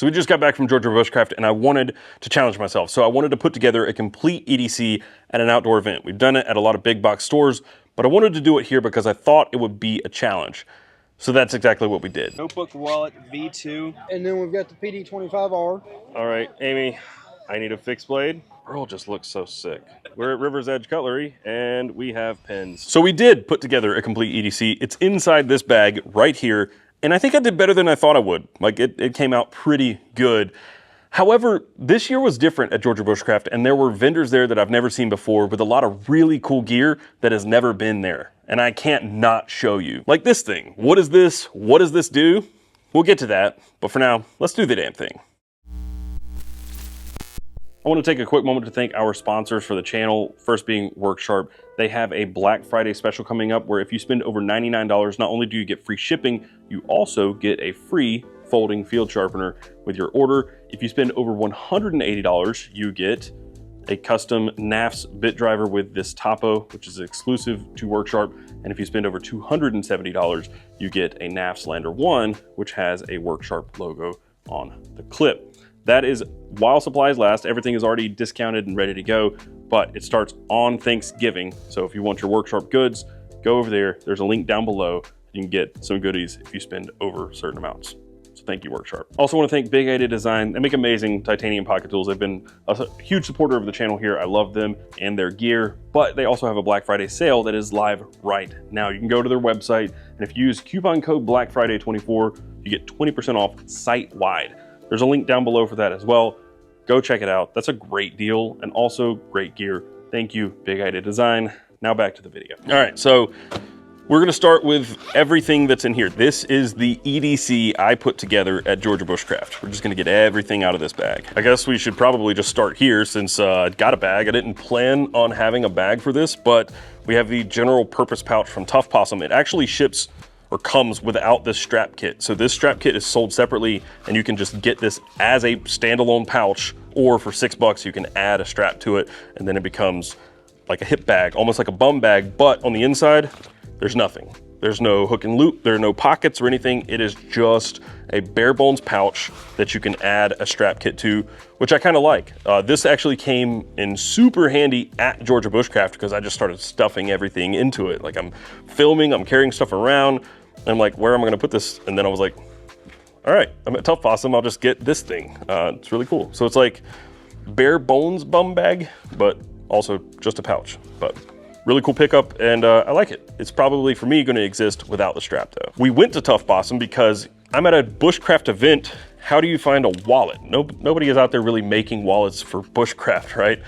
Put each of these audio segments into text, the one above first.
So we just got back from Georgia Bushcraft and I wanted to challenge myself. So I wanted to put together a complete EDC at an outdoor event. We've done it at a lot of big box stores, but I wanted to do it here because I thought it would be a challenge. So that's exactly what we did. Notebook wallet V2. And then we've got the PD25R. All right, Amy, I need a fixed blade. Earl just looks so sick. We're at River's Edge Cutlery and we have pens. So we did put together a complete EDC. It's inside this bag right here. And I think I did better than I thought I would. Like it came out pretty good. However, this year was different at Georgia Bushcraft and there were vendors there that I've never seen before with a lot of really cool gear that has never been there. And I can't not show you. Like this thing. What is this? What does this do? We'll get to that. But for now, let's do the damn thing. I want to take a quick moment to thank our sponsors for the channel, first being Worksharp. They have a Black Friday special coming up where if you spend over $99, not only do you get free shipping, you also get a free folding field sharpener with your order. If you spend over $180, you get a custom NAFS bit driver with this topo, which is exclusive to Worksharp. And if you spend over $270, you get a NAFS Lander 1, which has a Worksharp logo on the clip. That is while supplies last. Everything is already discounted and ready to go, but it starts on Thanksgiving. So if you want your Worksharp goods, go over there. There's a link down below. You can get some goodies if you spend over certain amounts. So thank you, Worksharp. Also want to thank bigidesign. They make amazing titanium pocket tools. They've been a huge supporter of the channel here. I love them and their gear, but they also have a Black Friday sale that is live right now. You can go to their website, and if you use coupon code BlackFriday24, you get 20% off site-wide. There's a link down below for that as well. Go check it out. That's a great deal and also great gear. Thank you, bigidesign. Now back to the video. All right, so we're gonna start with everything that's in here. This is the EDC I put together at Georgia Bushcraft. We're just gonna get everything out of this bag. I guess we should probably just start here since I got a bag. I didn't plan on having a bag for this, but we have the general purpose pouch from Tuff Possum. It actually ships or comes without this strap kit. So this strap kit is sold separately and you can just get this as a standalone pouch, or for $6 you can add a strap to it and then it becomes like a hip bag, almost like a bum bag, but on the inside, there's nothing. There's no hook and loop, there are no pockets or anything. It is just a bare bones pouch that you can add a strap kit to, which I kind of like. This actually came in super handy at Georgia Bushcraft because I just started stuffing everything into it. Like I'm filming, I'm carrying stuff around, I'm like, where am I gonna put this? And then I was like, all right, I'm at Tuff Possum, I'll just get this thing. It's really cool. So it's like bare bones bum bag, but also just a pouch. But really cool pickup and I like it. It's probably for me gonna exist without the strap though. We went to Tuff Possum because I'm at a Bushcraft event. How do you find a wallet? Nobody is out there really making wallets for Bushcraft, right?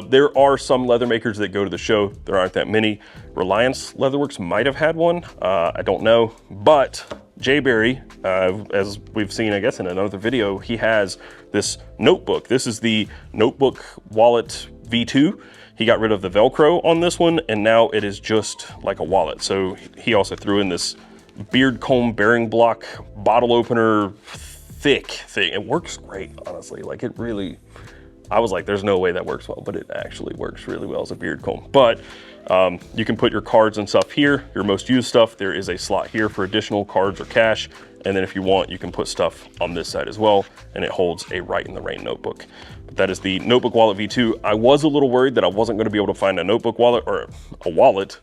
There are some leather makers that go to the show. There aren't that many. Reliance Leatherworks might have had one. I don't know, but Jay Berry, as we've seen, I guess in another video, he has this notebook. This is the Notebook Wallet V2. He got rid of the Velcro on this one and now it is just like a wallet. So he also threw in this beard comb bearing block bottle opener thick thing. It works great, honestly. Like it really, I was like, there's no way that works well, but it actually works really well as a beard comb. But you can put your cards and stuff here, your most used stuff. There is a slot here for additional cards or cash. And then if you want, you can put stuff on this side as well. And it holds a Right in the Rain notebook. But that is the Notebook Wallet V2. I was a little worried that I wasn't gonna be able to find a notebook wallet or a wallet,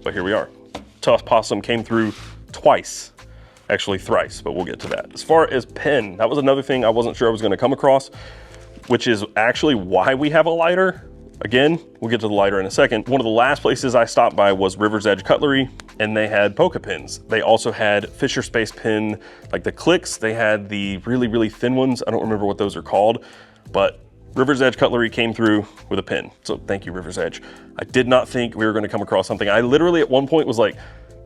but here we are. Tuff Possum came through twice. Actually thrice, but we'll get to that. As far as pen, that was another thing I wasn't sure I was gonna come across, which is actually why we have a lighter. Again, we'll get to the lighter in a second. One of the last places I stopped by was River's Edge Cutlery, and they had Polka pins. They also had Fisher Space pin, like the clicks. They had the really, really thin ones. I don't remember what those are called, but River's Edge Cutlery came through with a pin. So thank you, River's Edge. I did not think we were gonna come across something. I literally at one point was like,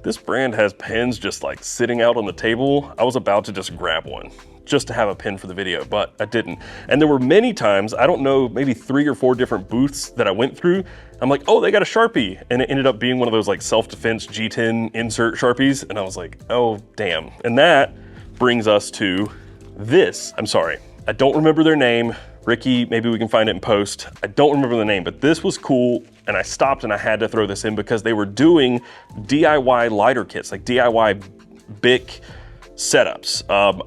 this brand has pins just like sitting out on the table. I was about to just grab one just to have a pin for the video, but I didn't. And there were many times, I don't know, maybe 3 or 4 different booths that I went through. I'm like, oh, they got a Sharpie. And it ended up being one of those like self-defense G10 insert Sharpies. And I was like, oh, damn. And that brings us to this. I'm sorry, I don't remember their name. Ricky, maybe we can find it in post. I don't remember the name, but this was cool. And I stopped and I had to throw this in because they were doing DIY lighter kits, like DIY Bic setups.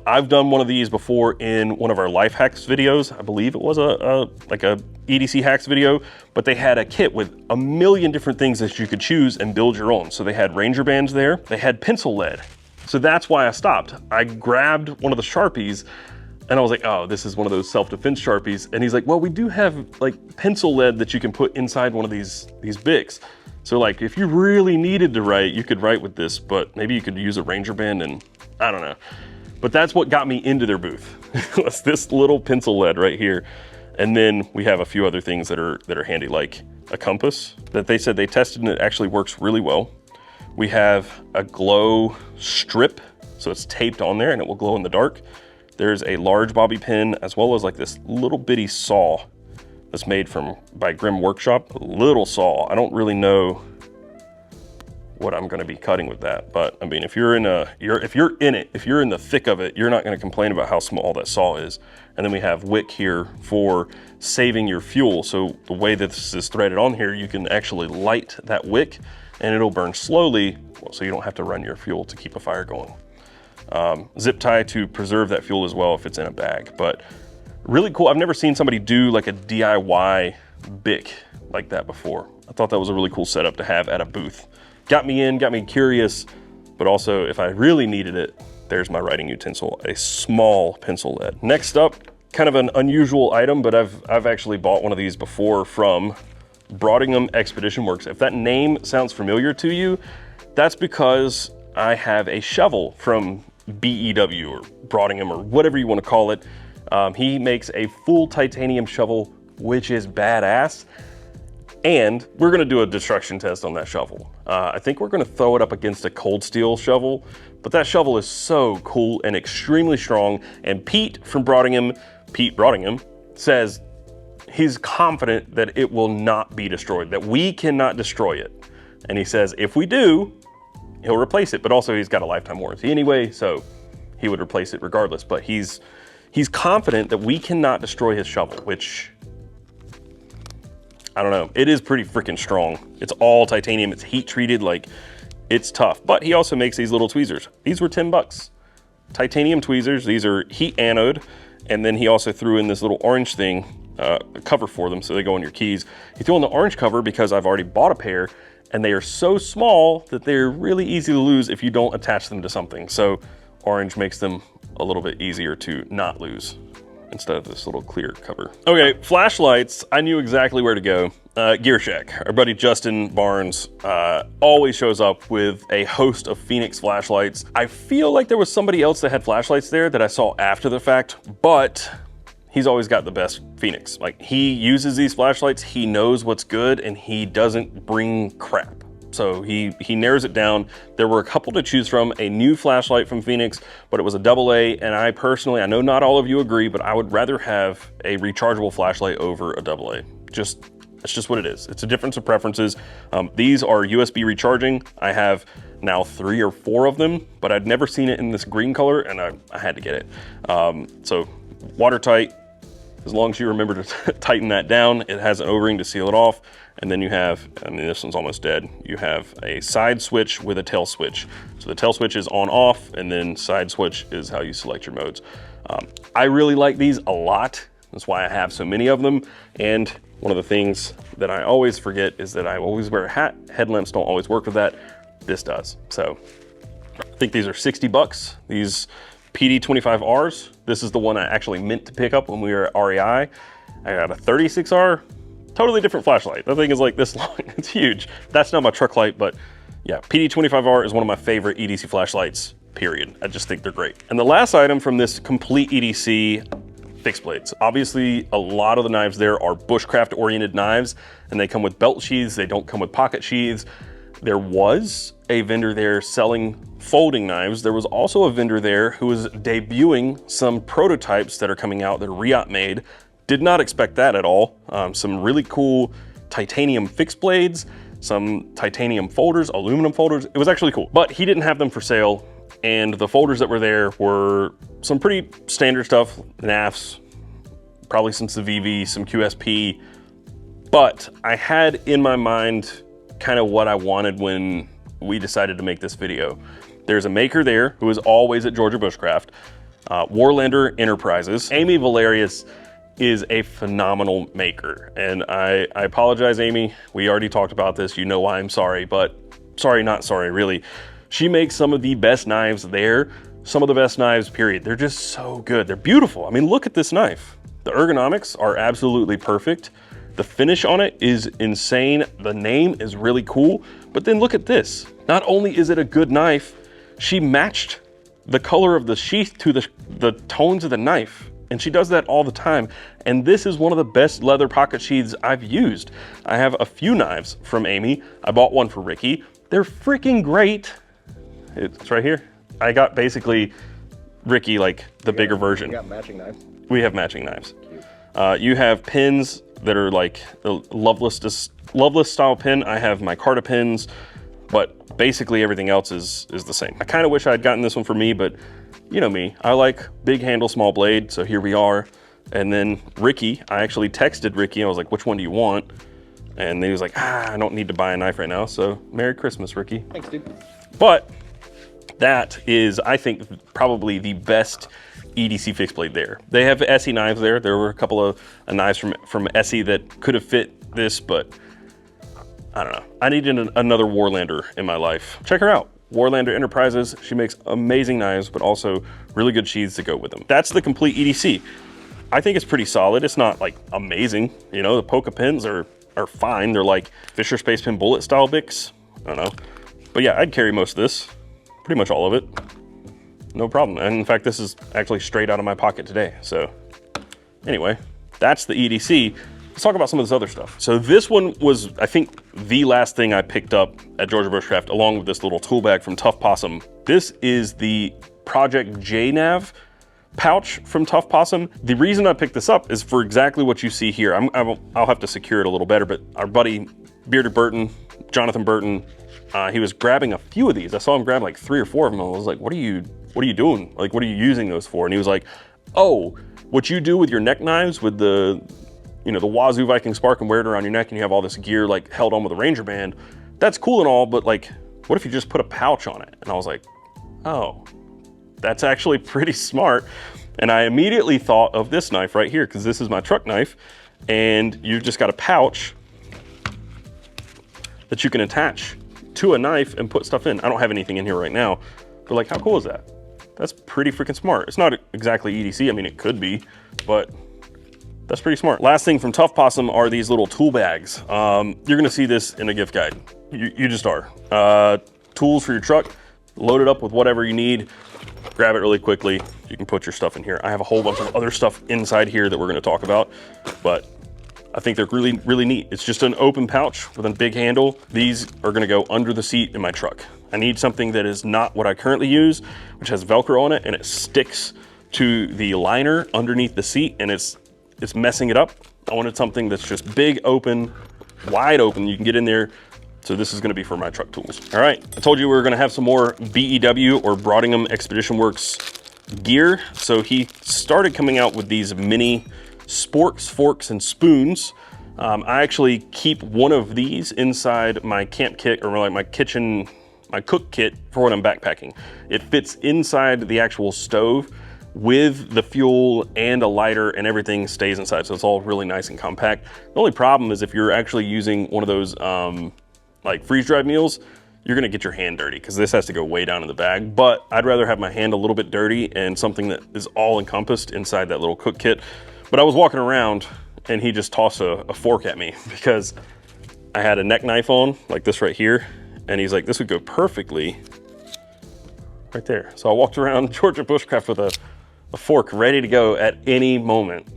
I've done one of these before in one of our life hacks videos. I believe it was like a EDC hacks video, but they had a kit with a million different things that you could choose and build your own. So they had Ranger bands there, they had pencil lead. So that's why I stopped. I grabbed one of the Sharpies and I was like, oh, this is one of those self-defense Sharpies. And he's like, well, we do have like pencil lead that you can put inside one of these Bics. So like, if you really needed to write, you could write with this, but maybe you could use a Ranger band, and I don't know. But that's what got me into their booth. Was this little pencil lead right here. And then we have a few other things that are handy, like a compass that they said they tested and it actually works really well. We have a glow strip, so it's taped on there and it will glow in the dark. There's a large bobby pin, as well as like this little bitty saw that's made by Grim Workshop. A little saw. I don't really know what I'm going to be cutting with that, but I mean, if you're in the thick of it, you're not going to complain about how small that saw is. And then we have wick here for saving your fuel. So the way that this is threaded on here, you can actually light that wick and it'll burn slowly, so you don't have to run your fuel to keep a fire going. Zip tie to preserve that fuel as well if it's in a bag. But really cool. I've never seen somebody do like a DIY Bic like that before. I thought that was a really cool setup to have at a booth. Got me curious, but also if I really needed it, there's my writing utensil, a small pencil lead. Next up, kind of an unusual item, but I've actually bought one of these before from Brautigam Expedition Works. If that name sounds familiar to you, that's because I have a shovel from BEW or Brautigam or whatever you want to call it. He makes a full titanium shovel, which is badass. And we're gonna do a destruction test on that shovel. I think we're gonna throw it up against a cold steel shovel, but that shovel is so cool and extremely strong. And Pete Brautigam, says he's confident that it will not be destroyed, that we cannot destroy it. And he says, if we do, he'll replace it, but also he's got a lifetime warranty anyway, so he would replace it regardless. But he's confident that we cannot destroy his shovel, which, I don't know, it is pretty freaking strong. It's all titanium, it's heat treated, like it's tough. But he also makes these little tweezers. These were 10 bucks. Titanium tweezers, these are heat anode. And then he also threw in this little orange thing, a cover for them so they go on your keys. He threw in the orange cover because I've already bought a pair and they are so small that they're really easy to lose if you don't attach them to something. So orange makes them a little bit easier to not lose instead of this little clear cover. Okay, flashlights, I knew exactly where to go. Gear Shack, our buddy Justin Barnes always shows up with a host of Phoenix flashlights. I feel like there was somebody else that had flashlights there that I saw after the fact, but he's always got the best Phoenix. Like, he uses these flashlights, he knows what's good, and he doesn't bring crap. So he narrows it down. There were a couple to choose from, a new flashlight from Phoenix, but it was a AA, and I personally, I know not all of you agree, but I would rather have a rechargeable flashlight over a AA. That's just what it is. It's a difference of preferences. These are USB recharging. I have now 3 or 4 of them, but I'd never seen it in this green color, and I had to get it. So watertight, as long as you remember to tighten that down. It has an O-ring to seal it off. And then you have, I mean, this one's almost dead. You have a side switch with a tail switch. So the tail switch is on off, and then side switch is how you select your modes. I really like these a lot. That's why I have so many of them. And one of the things that I always forget is that I always wear a hat. Headlamps don't always work with that. This does. So I think these are 60 bucks. These PD25Rs. This is the one I actually meant to pick up when we were at REI. I got a 36R. Totally different flashlight. That thing is like this long. It's huge. That's not my truck light, but yeah, PD25R is one of my favorite EDC flashlights, period. I just think they're great. And the last item from this complete EDC, fixed blades. Obviously, a lot of the knives there are bushcraft oriented knives, and they come with belt sheaths. They don't come with pocket sheaths. There was a vendor there selling folding knives. There was also a vendor there who was debuting some prototypes that are coming out that Riot made. Did not expect that at all. Some really cool titanium fixed blades, some titanium folders, aluminum folders. It was actually cool, but he didn't have them for sale. And the folders that were there were some pretty standard stuff, NAFs, probably some Civivi, some QSP. But I had in my mind kind of what I wanted when we decided to make this video. There's a maker there who is always at Georgia Bushcraft. Warlander Enterprises. Amy Valerius is a phenomenal maker. And I apologize, Amy. We already talked about this. You know why I'm sorry, but sorry, not sorry, really. She makes some of the best knives there. Some of the best knives, period. They're just so good. They're beautiful. I mean, look at this knife. The ergonomics are absolutely perfect. The finish on it is insane. The name is really cool. But then look at this. Not only is it a good knife, she matched the color of the sheath to the tones of the knife. And she does that all the time. And this is one of the best leather pocket sheaths I've used. I have a few knives from Amy. I bought one for Ricky. They're freaking great. It's right here. I got basically Ricky, like the bigger version. You got matching knives? We have matching knives. You have pins that are like the Loveless style pin. I have my Carta pins, but basically everything else is the same. I kind of wish I had gotten this one for me, but you know me, I like big handle, small blade, so here we are. And then Ricky, I actually texted Ricky, I was like, which one do you want? And he was like, I don't need to buy a knife right now, so Merry Christmas, Ricky. Thanks, dude. But that is, I think, probably the best EDC fixed blade there. They have Essie knives there. There were a couple of knives from Essie that could have fit this, but I don't know. I needed another Warlander in my life. Check her out. Warlander Enterprises. She makes amazing knives, but also really good sheaths to go with them. That's the complete EDC. I think it's pretty solid. It's not like amazing. You know, the Polka pins are fine. They're like Fisher Space Pen bullet style Bics. I don't know. But yeah, I'd carry most of this. Pretty much all of it. No problem. And in fact, this is actually straight out of my pocket today. So anyway, that's the EDC. Let's talk about some of this other stuff. So this one was, I think, the last thing I picked up at Georgia Bushcraft, along with this little tool bag from Tuff Possum. This is the Project J-Nav pouch from Tuff Possum. The reason I picked this up is for exactly what you see here. I'll have to secure it a little better, but our buddy Bearded Burton, Jonathan Burton, he was grabbing a few of these. I saw him grab like 3 or 4 of them. I was like, what are you doing? Like, what are you using those for? And he was like, oh, what you do with your neck knives with the, you know, the Wazoo Viking Spark and wear it around your neck and you have all this gear like held on with a Ranger band. That's cool and all, but like, what if you just put a pouch on it? And I was like, oh, that's actually pretty smart. And I immediately thought of this knife right here, because this is my truck knife. And you've just got a pouch that you can attach to a knife and put stuff in. I don't have anything in here right now, but like, how cool is that? That's pretty freaking smart. It's not exactly EDC. I mean, it could be, but that's pretty smart. Last thing from Tuff Possum are these little tool bags. You're gonna see this in a gift guide. You just are. Tools for your truck, load it up with whatever you need, grab it really quickly. You can put your stuff in here. I have a whole bunch of other stuff inside here that we're gonna talk about, but I think they're really, really neat. It's just an open pouch with a big handle. These are gonna go under the seat in my truck. I need something that is not what I currently use, which has Velcro on it and it sticks to the liner underneath the seat and it's messing it up. I wanted something that's just big, open, wide open. You can get in there. So this is gonna be for my truck tools. All right, I told you we were gonna have some more BEW or Brautigam Expedition Works gear. So he started coming out with these mini sporks, forks, and spoons. I actually keep one of these inside my camp kit or like my kitchen, my cook kit for when I'm backpacking. It fits inside the actual stove with the fuel and a lighter and everything stays inside. So it's all really nice and compact. The only problem is if you're actually using one of those like freeze-dried meals, you're gonna get your hand dirty because this has to go way down in the bag. But I'd rather have my hand a little bit dirty and something that is all encompassed inside that little cook kit. But I was walking around and he just tossed a fork at me because I had a neck knife on, like this right here. And he's like, this would go perfectly right there. So I walked around Georgia Bushcraft with a fork ready to go at any moment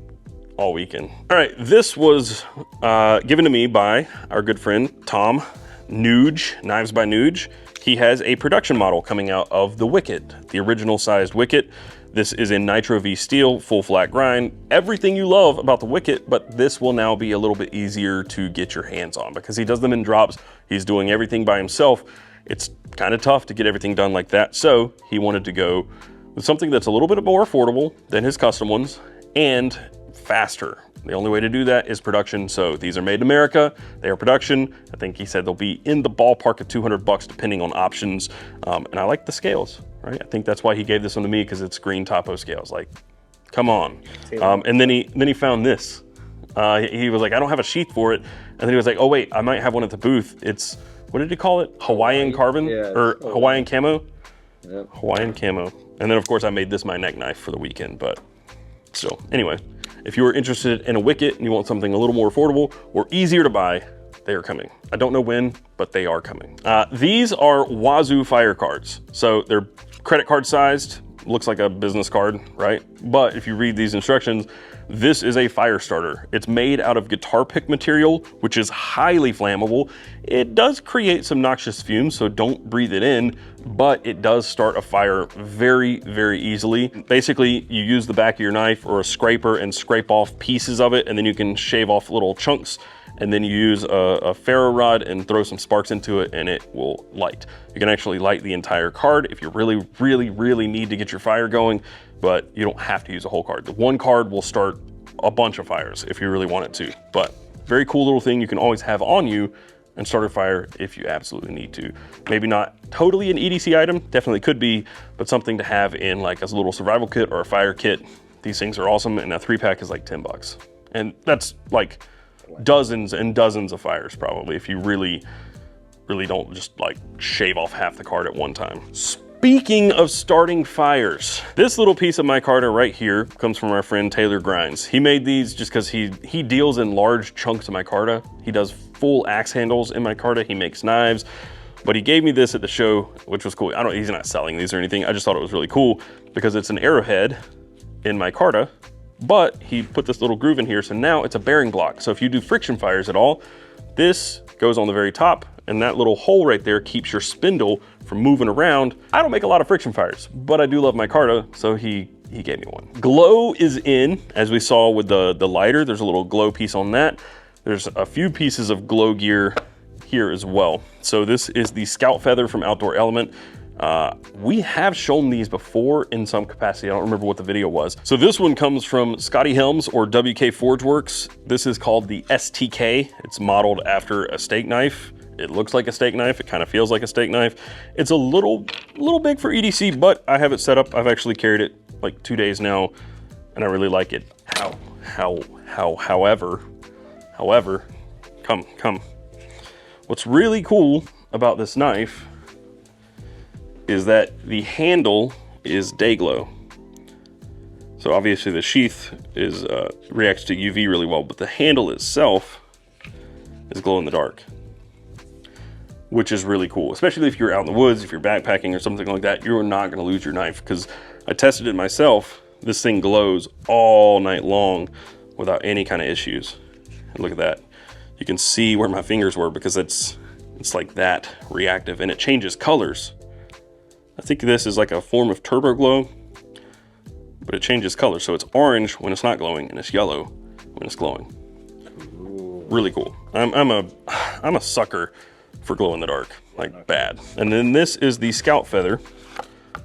all weekend. All right, this was given to me by our good friend, Tom Nuge, Knives by Nuge. He has a production model coming out of the Wicket, the original sized Wicket. This is in Nitro V steel, full flat grind. Everything you love about the Wicket, but this will now be a little bit easier to get your hands on because he does them in drops. He's doing everything by himself. It's kind of tough to get everything done like that. So he wanted to go with something that's a little bit more affordable than his custom ones and faster. The only way to do that is production. So these are made in America. They are production. I think he said they'll be in the ballpark of 200 bucks depending on options. And I like the scales, right? I think that's why he gave this one to me, because it's green topo scales. Like, come on. And then he found this. He was like, I don't have a sheath for it. And then he was like, oh wait, I might have one at the booth. It's, what did he call it? Hawaiian carbon, or Hawaiian camo? Yep. Hawaiian camo. And then of course I made this my neck knife for the weekend, but still. Anyway, if you are interested in a wicket and you want something a little more affordable or easier to buy, they are coming. I don't know when, but they are coming. These are Wazoo fire cards. So they're credit card sized, looks like a business card, right? But if you read these instructions, this is a fire starter. It's made out of guitar pick material, which is highly flammable. It does create some noxious fumes, so don't breathe it in, but it does start a fire very, very easily. Basically, you use the back of your knife or a scraper and scrape off pieces of it, and then you can shave off little chunks, and then you use a ferro rod and throw some sparks into it, and it will light. You can actually light the entire card if you really, really, really need to get your fire going, but you don't have to use a whole card. The one card will start a bunch of fires if you really want it to, but very cool little thing you can always have on you and start a fire if you absolutely need to. Maybe not totally an EDC item, definitely could be, but something to have in like as a little survival kit or a fire kit. These things are awesome, and a 3-pack is like 10 bucks. And that's like dozens and dozens of fires probably if you really don't just like shave off half the card at one time. Speaking of starting fires, this little piece of micarta right here comes from our friend Taylor Grinds. He made these just because he deals in large chunks of micarta. He does full axe handles in micarta. He makes knives, but he gave me this at the show, which was cool. He's not selling these or anything. I just thought it was really cool because it's an arrowhead in micarta, but he put this little groove in here, so now it's a bearing block. So if you do friction fires at all, this goes on the very top, and that little hole right there keeps your spindle from moving around. I don't make a lot of friction fires, but I do love micarta, so he gave me one. Glow is in, as we saw with the lighter. There's a little glow piece on that. There's a few pieces of glow gear here as well. So this is the Scout Feather from Outdoor Element. We have shown these before in some capacity. I don't remember what the video was. So this one comes from Scotty Helms or WK Forge Works. This is called the STK. It's modeled after a steak knife. It looks like a steak knife. It kind of feels like a steak knife. It's a little big for EDC, but I have it set up. I've actually carried it like 2 days now, and I really like it. However, come. What's really cool about this knife is that the handle is day glow. So obviously the sheath is reacts to UV really well, but the handle itself is glow in the dark, which is really cool, especially if you're out in the woods, if you're backpacking or something like that. You're not gonna lose your knife, because I tested it myself. This thing glows all night long without any kind of issues. And look at that. You can see where my fingers were because it's like that reactive, and it changes colors. I think this is like a form of turbo glow, but it changes color. So it's orange when it's not glowing, and it's yellow when it's glowing. Really cool. I'm a sucker for glow in the dark, like bad. And then this is the Scout Feather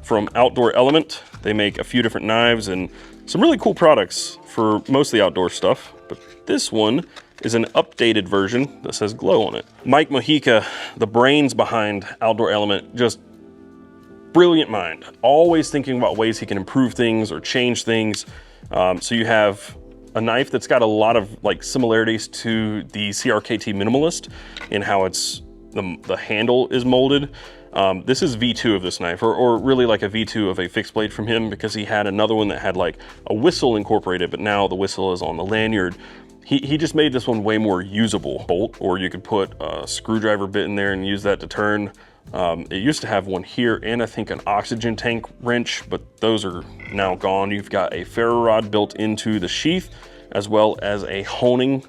from Outdoor Element. They make a few different knives and some really cool products for mostly outdoor stuff, but this one is an updated version that says glow on it. Mike Mojica, the brains behind Outdoor Element, just brilliant mind, always thinking about ways he can improve things or change things. So you have a knife that's got a lot of like similarities to the CRKT Minimalist in how it's the handle is molded. This is V2 of this knife, or really like a V2 of a fixed blade from him, because he had another one that had like a whistle incorporated, but now the whistle is on the lanyard. He just made this one way more usable. Bolt, or you could put a screwdriver bit in there and use that to turn. It used to have one here and I think an oxygen tank wrench, but those are now gone. You've got a ferro rod built into the sheath, as well as a honing,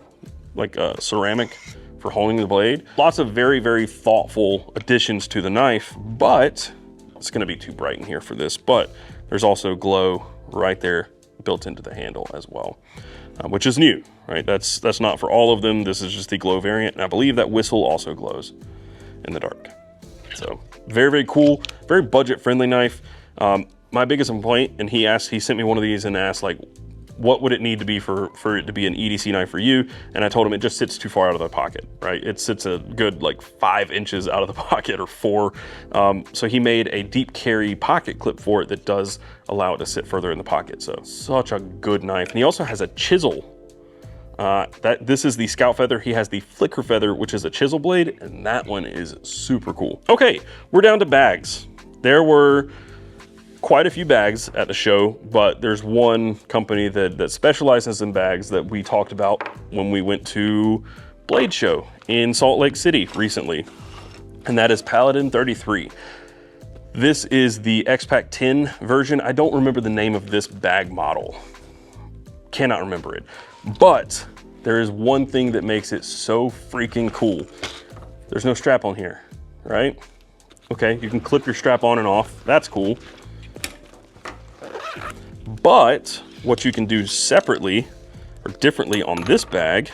like a ceramic for honing the blade. Lots of very, very thoughtful additions to the knife, but it's gonna be too bright in here for this, but there's also glow right there built into the handle as well, which is new, right? That's not for all of them. This is just the glow variant, and I believe that whistle also glows in the dark. So very, very cool, very budget friendly knife. My biggest complaint, and he sent me one of these and asked like, what would it need to be for it to be an EDC knife for you? And I told him it just sits too far out of the pocket, right? It sits a good like 5 inches out of the pocket or 4. So he made a deep carry pocket clip for it that does allow it to sit further in the pocket. So such a good knife. And he also has a chisel. This is the Scout Feather. He has the Flicker Feather, which is a chisel blade, and that one is super cool. Okay, we're down to bags. There were quite a few bags at the show, but there's one company that specializes in bags that we talked about when we went to Blade Show in Salt Lake City recently, and that is Paladin 33. This is the X-Pac 10 version. I don't remember the name of this bag model. Cannot remember it. But there is one thing that makes it so freaking cool. There's no strap on here, right? Okay, you can clip your strap on and off. That's cool. But what you can do separately or differently on this bag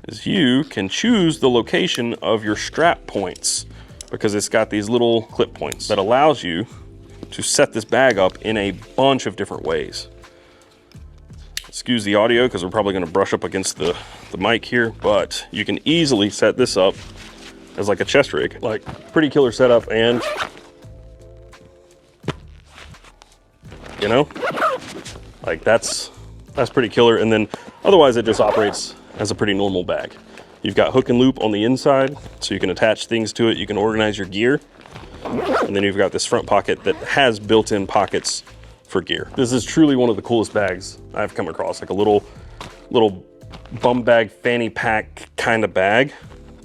is you can choose the location of your strap points, because it's got these little clip points that allows you to set this bag up in a bunch of different ways. Excuse the audio because we're probably going to brush up against the mic here, but you can easily set this up as like a chest rig. Like, pretty killer setup, and you know, like that's pretty killer. And then otherwise it just operates as a pretty normal bag. You've got hook and loop on the inside, so you can attach things to it. You can organize your gear. And then you've got this front pocket that has built-in pockets for gear. This is truly one of the coolest bags I've come across, like a little bum bag, fanny pack kind of bag,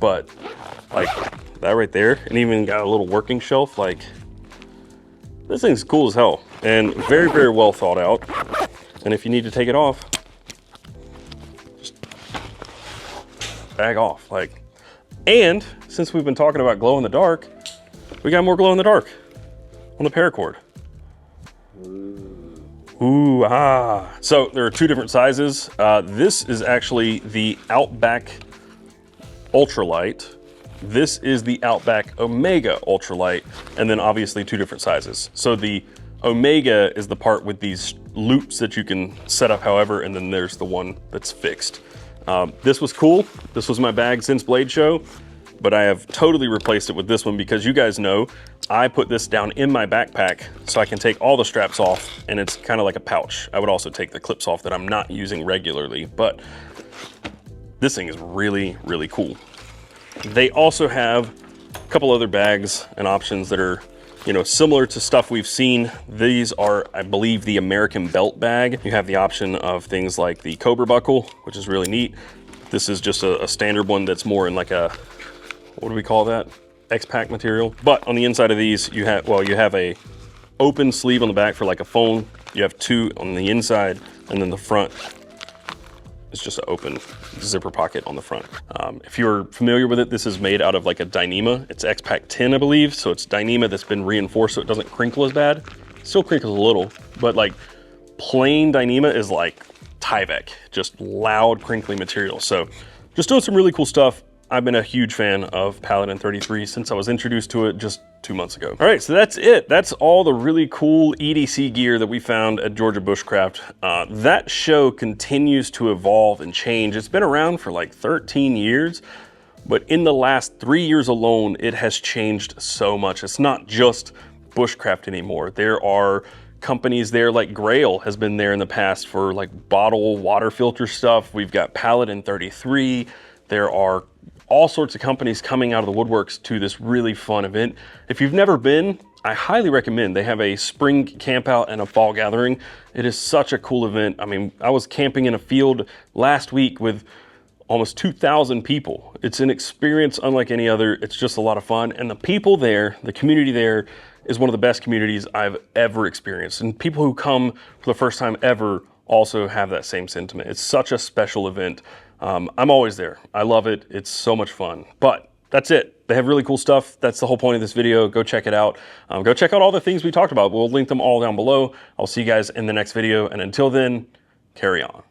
but like that right there, and even got a little working shelf. Like, this thing's cool as hell, and very, very well thought out. And if you need to take it off, just bag off. Like, and since we've been talking about glow in the dark, we got more glow in the dark on the paracord. Ooh, ah. So there are 2 different sizes. This is actually the Outback Ultralight. This is the Outback Omega Ultralight, and then obviously 2 different sizes. So the Omega is the part with these loops that you can set up however, and then there's the one that's fixed. This was cool. This was my bag since Blade Show, but I have totally replaced it with this one because you guys know I put this down in my backpack so I can take all the straps off, and it's kind of like a pouch. I would also take the clips off that I'm not using regularly, but this thing is really, really cool. They also have a couple other bags and options that are, you know, similar to stuff we've seen. These are, I believe, the American belt bag. You have the option of things like the Cobra buckle, which is really neat. This is just a standard one that's more in like a, what do we call that? X-Pac material. But on the inside of these, you have a open sleeve on the back for like a phone. You have 2 on the inside, and then the front is just an open zipper pocket on the front. If you're familiar with it, this is made out of like a Dyneema. It's X-Pac 10, I believe. So it's Dyneema that's been reinforced so it doesn't crinkle as bad. It still crinkles a little, but like plain Dyneema is like Tyvek, just loud, crinkly material. So just doing some really cool stuff. I've been a huge fan of Paladin 33 since I was introduced to it just 2 months ago. All right, so that's it. That's all the really cool EDC gear that we found at Georgia Bushcraft. That show continues to evolve and change. It's been around for like 13 years, but in the last 3 years alone, it has changed so much. It's not just Bushcraft anymore. There are companies there like Grail has been there in the past for like bottle water filter stuff. We've got Paladin 33. There are all sorts of companies coming out of the woodworks to this really fun event. If you've never been, I highly recommend. They have a spring camp out and a fall gathering. It is such a cool event. I mean, I was camping in a field last week with almost 2,000 people. It's an experience unlike any other. It's just a lot of fun. And the people there, the community there, is one of the best communities I've ever experienced. And people who come for the first time ever also have that same sentiment. It's such a special event. I'm always there. I love it. It's so much fun. But that's it. They have really cool stuff. That's the whole point of this video. Go check it out. Go check out all the things we talked about. We'll link them all down below. I'll see you guys in the next video. And until then, carry on.